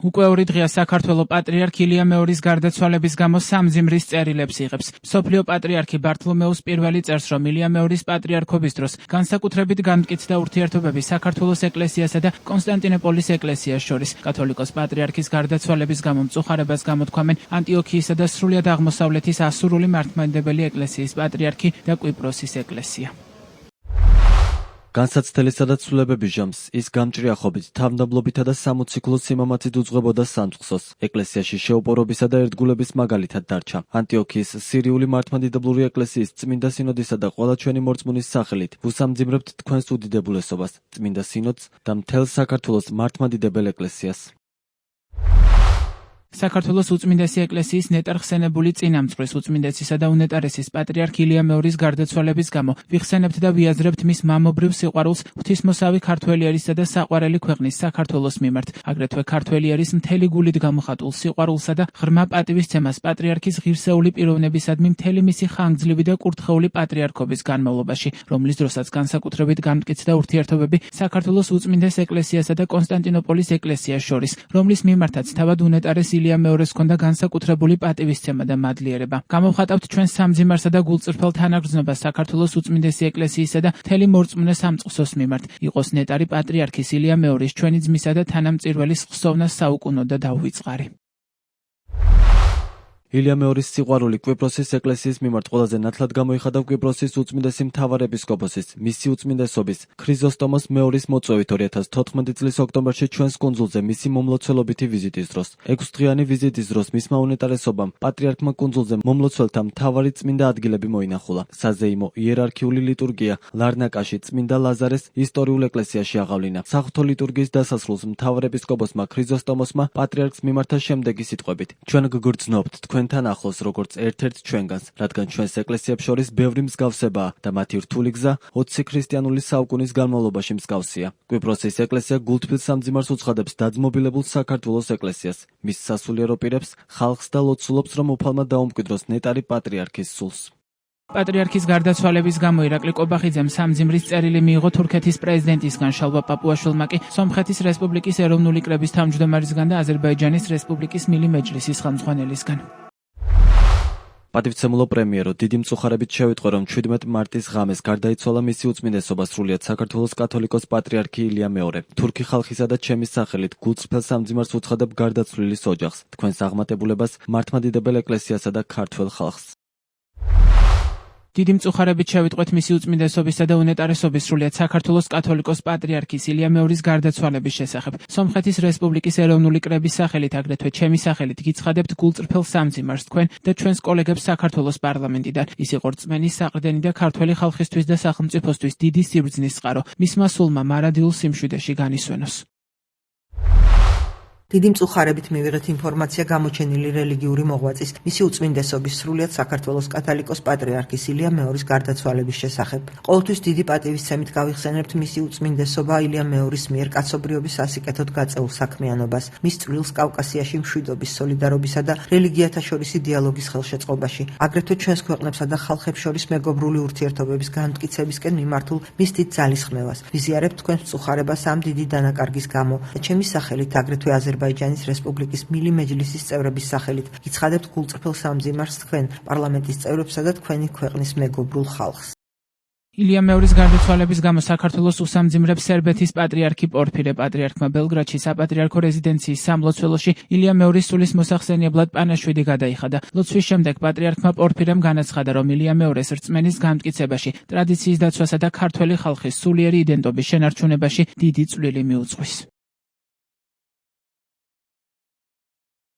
Უკვე ორი დღეა საქართველოს პატრიარქ ილია მეორის გარდაცვალების გამო სამძიმრის წერილებს იღებს. მსოფლიო პატრიარქი ბართლომეუს პირველი წერს, რომ ილია მეორის პატრიარქობის დროს განსაკუთრებით განმტკიცდა ურთიერთობები საქართველოს ეკლესიასა და კონსტანტინოპოლის ეკლესიას შორის. კათოლიკოს პატრიარქის გარდაცვალების გამო მწუხარებას გამოთქვამენ ანტიოქიისა და სრულიად აღმოსავლეთის ასურული მართლმადიდებელი ეკლესიის პატრიარქი და კვიპროსის ეკლესია. განსაცდელისა და ცვლილებების ჟამს ის გამჭრიახობით, თავმდაბლობითა და სამოციქულო სიმამაცით უძღვებოდა სამწყსოს, ეკლესიაში შეუპორობისა და ერთგულების მაგალითად დარჩა. ანტიოქიის სირიული მართლმადიდებლური ეკლესიის წმინდა სინოდისა და ყველა ჩვენი მორწმუნის სახელით ვუსამძიმრებთ თქვენს უდიდებულესობას, წმინდა სინოდს და მთელ საქართველოს მართლმადიდებელ ეკლესიას. საქართველოს უწმინდესი ეკლესიის ნეტარხსენებული წინამძღვრის უწმინდესისა და უნეტარესის პატრიარქ ილია მეორის გარდაცვალების გამო ვიხსენებთ და ვიაზრებთ მის მამობრივ სიყვარულს ღვთისმოსავი ქართველი ერისა და საყვარელი ქვეყნის საქართველოს მიმართ, აგრეთვე ქართველი ერის მთელი გულით გამოხატულ სიყვარულსა და ღრმა პატივისცემას პატრიარქის ღირსეული პიროვნებისადმი მთელი მისი ხანგრძლივი და კურთხეული პატრიარქობის განმავლობაში, რომლის დროსაც განსაკუთრებით განმტკიცდა ურთიერთობები საქართველოს უწმინდეს ეკლესიასა და კონსტანტინოპოლის ეკლესიას შორის, რომლის მიმართაც თავად უნეტარეს ილია მეორეს ჰქონდა განსაკუთრებული პატივისცემა და მადლიერება. გამოვხატავთ ჩვენ სამძიმარსა და გულწრფელ თანაგრძნობას საქართველოს უწმინდესი ეკლესიისა და მთელი მორწმუნე სამწყსოს მიმართ. იყოს ნეტარი პატრიარქის ილია მეორის ჩვენი ძმისა და თანამწირველის ხსოვნას საუკუნო და დაუვიწყარი. ილია მეორის სიყვარული კვიპროსის ეკლესიის მიმართ ყველაზე ნათლად გამოიხადა კვიპროსის უწმინდესი მთავარეპისკოპოსის, მისი უწმინდესობის ქრიზოსტომოს მეორის მოწვევით 2014 წლის ოქტომბერში ჩვენს კუნძულზე მისი მომლოცველობითი ვიზიტის დროს. 6 დღიანი ვიზიტის დროს მისმა უნეტარესობამ პატრიარქმა კუნძულზე მომლოცველთა მთავარი წმინდა ადგილები მოინახულა. საზეიმო იერარქიული ლიტურგია ლარნაკაში წმინდა ლაზარეს ისტორიულ ეკლესიაში აღავლინა. საღვთო ლიტურგიის დასასრულს მთავარეპისკოპოსმა ქრიზოსტომოსმა პატრიარქს მიმართა შემდეგი სიტყვებით: ჩვენ გგრძნობთ თქვენთან ახლოს როგორც ერთ-ერთ ჩვენგანს, რადგან ჩვენს ეკლესიებს შორის ბევრი მსგავსებაა და მათი რთული გზა 20 ქრისტიანული საუკუნის განმავლობაში მსგავსია. კვიპროსის ეკლესია გულთბილ სამძიმარს უცხადებს დაძმობილებულ საქართველოს ეკლესიას, მის სასულიერო პირებს, ხალხს და ლოცულობს, რომ უფალმა დაუმკვიდროს ნეტარი პატრიარქის სულს. პატრიარქის გარდაცვალების გამო ირაკლი კობახიძემ სამძიმრის წერილი მიიღო თურქეთის პრეზიდენტისგან, შალვა პაპუაშვილმა კი სომხეთის რესპუბლიკის ეროვნული კრების თავმჯდომარისგან და აზერბაიჯანის რესპუბლიკის მილი მეჯლისის ხელმძღვანელისგან. პატივცემულო პრემიერო დიდი მწუხარებით შევიტყვე, რომ 17 მარტის ღამეს გარდაიცვალა მისი უწმინდესობა სრულიად საქართველოს კათოლიკოს პატრიარქი ილია მეორე. თურქი ხალხისა და ჩემის სახელით გულწრფელ სამძიმარს უცხადებ გარდაცვლილის ოჯახს, თქვენს აღმატებულებას, მართლმადიდებელ ეკლესიასა და ქართველ ხალხს. დიდი მწუხარებით შევიტყვეთ მისი უწმინდესობისა და უნეტარესობის სრულიად საქართველოს კათოლიკოს პატრიარქის ილია მეორის გარდაცვალების შესახებ. სომხეთის რესპუბლიკის ეროვნული კრების სახელით, აგრეთვე ჩემი სახელით გიცხადებთ გულწრფელ სამძიმარს თქვენ და ჩვენს კოლეგებს საქართველოს პარლამენტიდან. ის იყო რწმენის, საყრდენი და ქართველი ხალხისთვის და სახელმწიფოსთვის დიდი სიბრძნის წყარო. მისმა სულმა მარადილ სიმშვიდეში განისვენოს. დიდი მწუხარებით მივიღეთ ინფორმაცია გამოჩენილი რელიგიური მოღვაწის, მისი უწმინდესობის სრულიად საქართველოს კათოლიკოს პატრიარქის ილია მეორის გარდაცვალების შესახებ. ყოველთვის დიდი პატივისცემით გავიხსენებთ მისი უწმინდესობა ილია მეორის მიერ კაცობრიობის სასიკეთოდ გაწეულ საქმიანობას, მის წვლილს კავკასიაში მშვიდობის, სოლიდარობისა და რელიგიათა შორისი დიალოგის ხელშეწყობაში, აგრეთვე ჩვენს ქვეყნებსა და ხალხებს შორის მეგობრული ურთიერთობების განმტკიცებისკენ მიმართულ მის დიდ ძალისხმევას. ვიზიარებთ თქვენს მწუხარებას ამ დიდი დანაკარგის გამო და ჩემი სახელით, აგრეთვე აზერბაიჯანის რესპუბლიკის მილი მეჯლისის წევრების სახელით გიცხადებთ გულწრფელ სამძიმარს თქვენ, პარლამენტის წევრებსა და თქვენი ქვეყნის მეგობრულ ხალხს. ილია მეორის გარდაცვალების გამო საქართველოს უსამძიმრებს სერბეთის პატრიარქი პორფირე. პატრიარქმა ბელგრადში საპატრიარქო რეზიდენციის სამლოცველოში ილია მეორის სულის მოსახსენიებლად პანაშვიდი გადაიხადა. ლოცვის შემდეგ პატრიარქმა პორფირემ განაცხადა, რომ ილია მეორის რწმენის განმტკიცებაში, ტრადიციის დაცვასა და ქართველი ხალხის სულიერი იდენტობის შენარჩუნებაში დიდი წვლილი მიუძღვის.